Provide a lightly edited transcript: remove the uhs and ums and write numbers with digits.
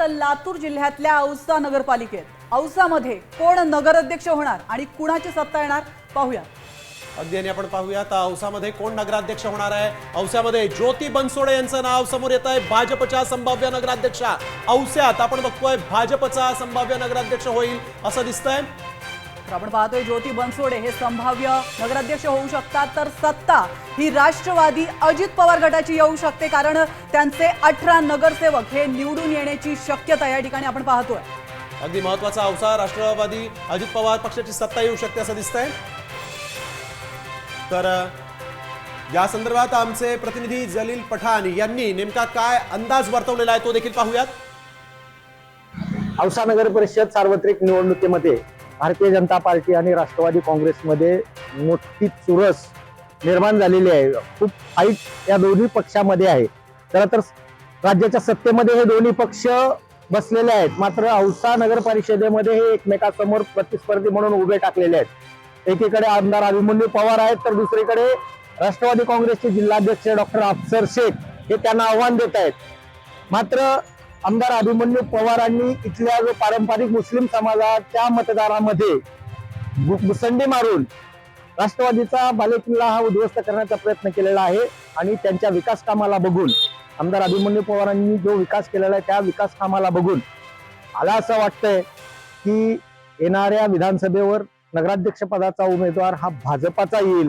लातूर जिल्ह्यातल्या औसा नगरपालिकेत औसामध्ये कोण नगराध्यक्ष होणार आणि कुणाची सत्ता येणार पाहूया। अगदी आणि आपण पाहूयात औसामध्ये कोण नगराध्यक्ष होणार आहे। औस्यामध्ये ज्योती बनसोडे यांचं नाव समोर येत आहे, भाजपच्या संभाव्य नगराध्यक्षा। औस्यात आपण बघतोय भाजपचा संभाव्य नगराध्यक्ष होईल असं दिसतंय। आपण पाहतोय ज्योती बनसोडे हे संभाव्य नगराध्यक्ष होऊ शकतात, तर सत्ता ही राष्ट्रवादी अजित पवार गटाची येऊ शकते, कारण त्यांचे 18 नगरसेवक हे निवडून येण्याची शक्यता या ठिकाणी आपण पाहतोय। अगदी महत्त्वाचा औसा राष्ट्रवादी अजित पवार पक्षाची सत्ता येऊ शकते असं दिसतंय। तर या संदर्भात आमचे प्रतिनिधी जलील पठाण यांनी नेमका काय अंदाज वर्तवलेला आहे तो देखील पाहूयात। औसा नगर परिषद सार्वत्रिक निवडणुकीमध्ये भारतीय जनता पार्टी आणि राष्ट्रवादी काँग्रेसमध्ये मोठी चुरस निर्माण झालेली आहे। खूप फाईट या दोन्ही पक्षामध्ये आहे। खरं तर राज्याच्या सत्तेमध्ये हे दोन्ही पक्ष बसलेले आहेत, मात्र औसा नगर परिषदेमध्ये हे एकमेकांसमोर प्रतिस्पर्धी म्हणून उभे टाकलेले आहेत। एकीकडे आमदार अभिमन्यू पवार आहेत, तर दुसरीकडे राष्ट्रवादी काँग्रेसचे जिल्हाध्यक्ष डॉक्टर अफसर शेख हे त्यांना आव्हान देत आहेत। मात्र आमदार अभिमन्यू पवारांनी इथल्या जो पारंपरिक मुस्लिम समाजाच्या मतदारामध्ये मुसंडी मारून राष्ट्रवादीचा बालेकिल्ला हा उद्ध्वस्त करण्याचा प्रयत्न केलेला आहे। आणि त्यांच्या विकास कामाला बघून, आमदार अभिमन्यू पवारांनी जो विकास केलेला आहे त्या विकास कामाला बघून मला असं वाटतंय की येणाऱ्या विधानसभेवर नगराध्यक्ष पदाचा उमेदवार हा भाजपाचा येईल।